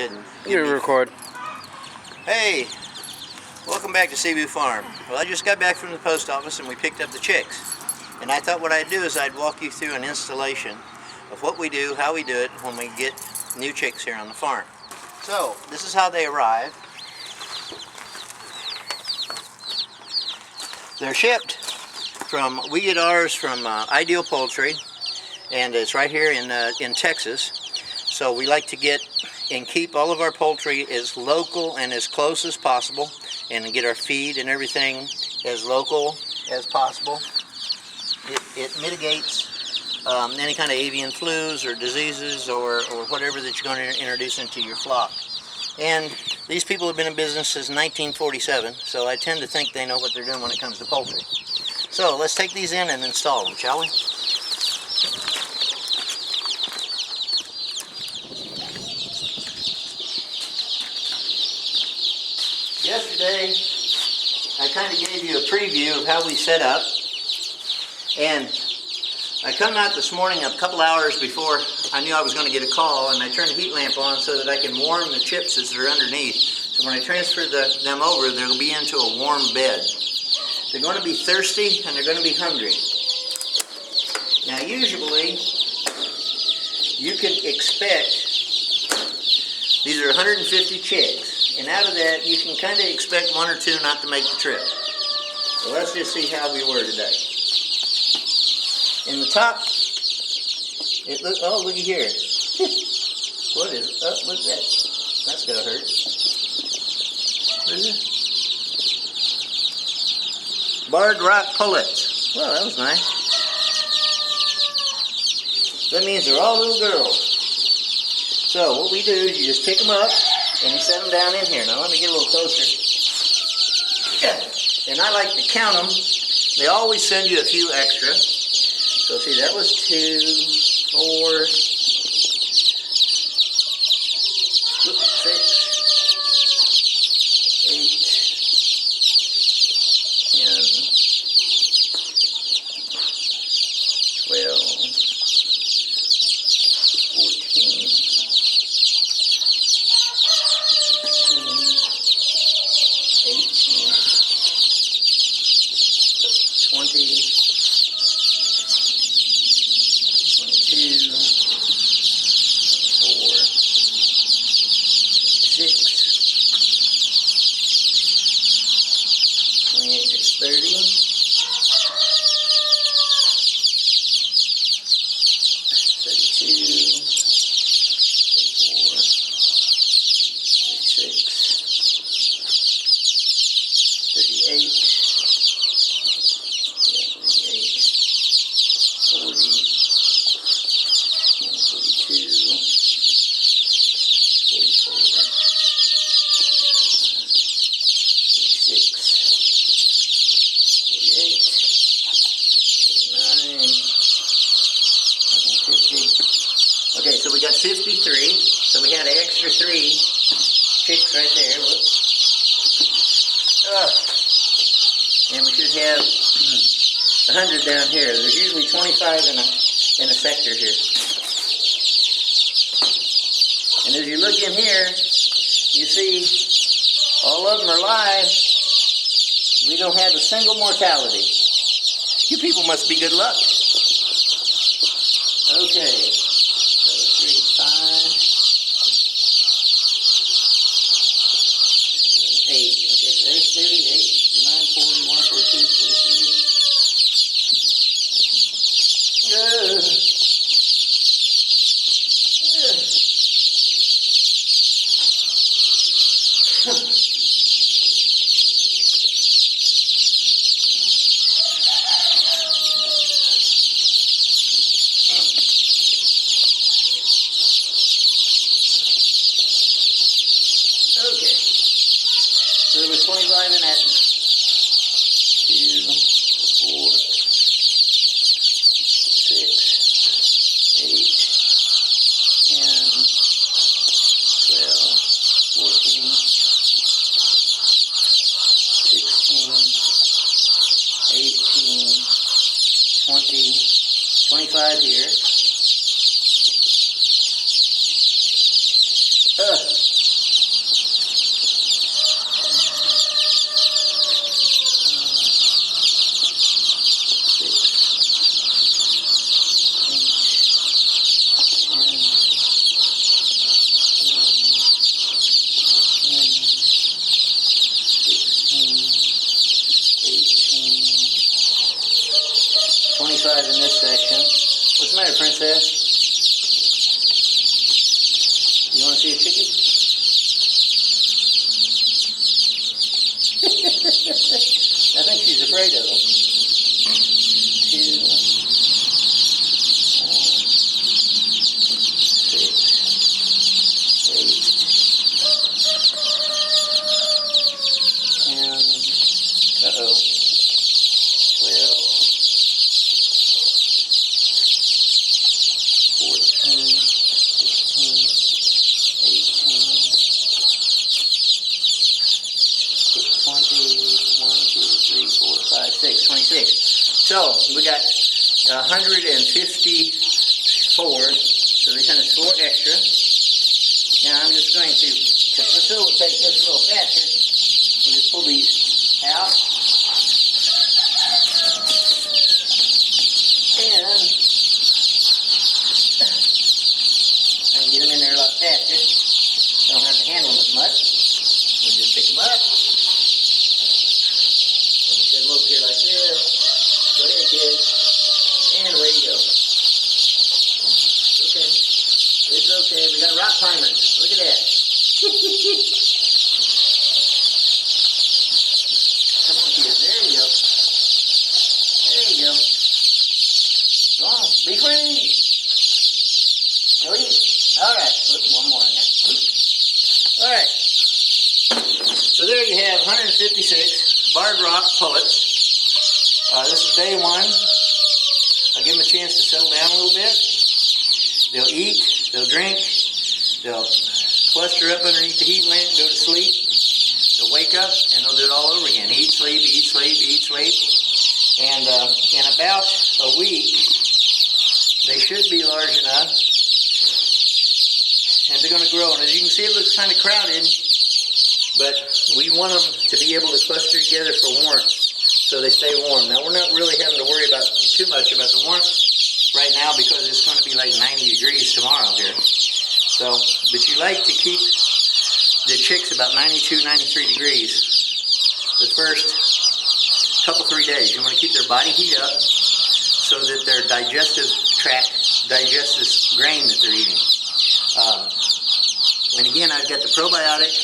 ahead and You record. Hey, welcome back to Cebu Farm. Well, I just got back from the post office and we picked up the chicks. And I thought what I'd do is I'd walk you through an installation of what we do, how we do it when we get new chicks here on the farm. So, this is how they arrive. They're shipped from, we get ours from Ideal Poultry, and it's right here in Texas. So we like to get and keep all of our poultry as local and as close as possible, and get our feed and everything as local as possible. It mitigates any kind of avian flus or diseases or whatever that you're going to introduce into your flock. And these people have been in business since 1947, so I tend to think they know what they're doing when it comes to poultry. So let's take these in and install them, shall we? Yesterday, I kind of gave you a preview of how we set up, and I come out this morning a couple hours before I knew I was going to get a call, and I turned the heat lamp on so that I can warm the chips as they're underneath. So when I transfer them over, they'll be into a warm bed. They're going to be thirsty and they're going to be hungry. Now usually, you can expect, these are 150 chicks. And out of that, you can kind of expect one or two not to make the trip. So let's just see how we were today. In the top, looky here. What is, look at that. That's gonna hurt. What is it? Barred rock pullets. Well, that was nice. That means they're all little girls. So what we do is you just pick them up, and you set them down in here. Now let me get a little closer. Yeah. And I like to count them. They always send you a few extra. So see, that was 2, 4, 6, 8, 10, 12, 14, okay, so we got 53. So we had an extra 3 chicks right there. Whoops. And we should have 100 down here. There's usually 25 in a sector here. And as you look in here, you see all of them are live. We don't have a single mortality. You people must be good luck. Okay. 3, 5, 8. Okay, so there's 38, 39, 40, 1, 42, 43. Okay. So there was 25 in that. 2, 4, 6, 8, 10, 12, 14, 16, 18, 20, 25 here. So we got 154, so there's 4 extra. Now I'm just going to facilitate this a little faster, we'll just pull these out. And I can get them in there a lot faster. Don't have to handle them as much. We'll just pick them up. Set them over here like this. Go ahead, kids. And away you go. It's okay. It's okay. We got rock climbers. Look at that. Come on, kids. There you go. There you go. Go on. Be free. Go eat. All right. Look, one more in there. All right. So there you have 156 barred rock pullets. This is day 1. I'll give them a chance to settle down a little bit. They'll eat, they'll drink, they'll cluster up underneath the heat lamp, go to sleep. They'll wake up and they'll do it all over again. Eat, sleep, eat, sleep, eat, sleep. And in about a week, they should be large enough. And they're going to grow. And as you can see, it looks kind of crowded. But we want them to be able to cluster together for warmth, so they stay warm. Now, we're not really having to worry about too much about the warmth right now because it's going to be like 90 degrees tomorrow here. So, but you like to keep the chicks about 92, 93 degrees the first couple, 3 days. You want to keep their body heat up so that their digestive tract digests this grain that they're eating. And again, I've got the probiotic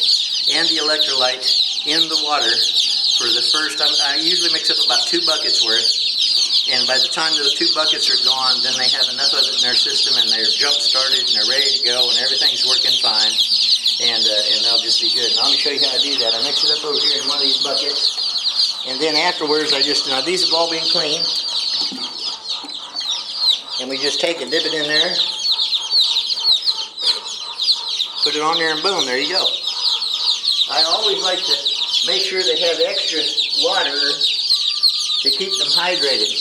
and the electrolyte in the water for the first time. I usually mix up about 2 buckets worth, and by the time those 2 buckets are gone, then they have enough of it in their system and they're jump started and they're ready to go and everything's working fine, and they'll just be good. Now let me show you how I do that. I mix it up over here in one of these buckets, and then afterwards now these have all been cleaned, and we just take and dip it in there, put it on there, and boom, there you go. I always like to make sure they have extra water to keep them hydrated.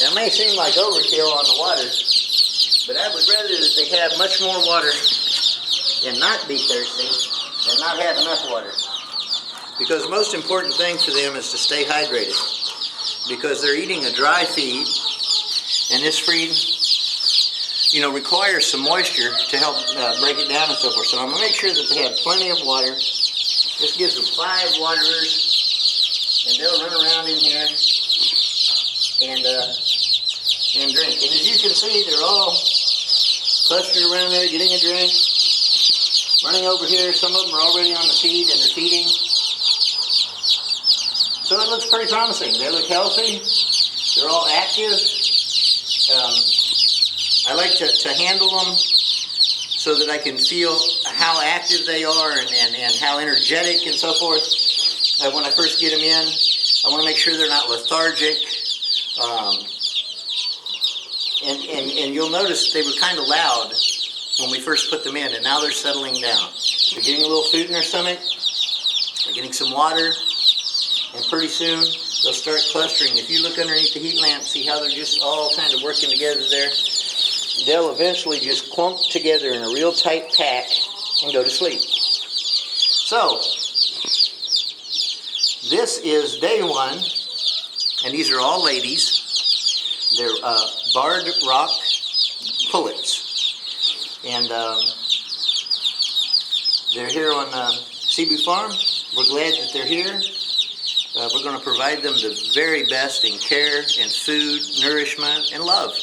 Now, it may seem like overkill on the water, but I would rather that they have much more water and not be thirsty than not have enough water. Because the most important thing for them is to stay hydrated. Because they're eating a dry feed, and this feed, requires some moisture to help break it down and so forth. So I'm going to make sure that they have plenty of water. This gives them 5 waterers, and they'll run around in here and drink. And as you can see, they're all clustered around there getting a drink, running over here. Some of them are already on the feed and they're feeding. So it looks pretty promising. They look healthy. They're all active. I like to handle them so that I can feel how active they are and how energetic and so forth. When I first get them in, I want to make sure they're not lethargic. And you'll notice they were kind of loud when we first put them in, and now they're settling down. They're getting a little food in their stomach. They're getting some water, and pretty soon they'll start clustering. If you look underneath the heat lamp, see how they're just all kind of working together there? They'll eventually just clump together in a real tight pack and go to sleep. So, this is day 1, and these are all ladies. They're barred rock pullets. And they're here on Cebu Farm. We're glad that they're here. We're going to provide them the very best in care and food, nourishment, and love.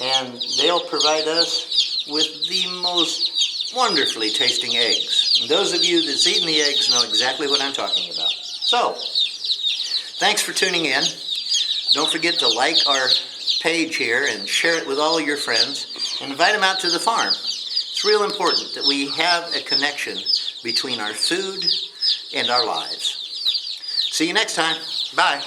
And they'll provide us with the most wonderfully tasting eggs. And those of you that's eaten the eggs know exactly what I'm talking about. So, thanks for tuning in. Don't forget to like our page here and share it with all your friends and invite them out to the farm. It's real important that we have a connection between our food and our lives. See you next time. Bye.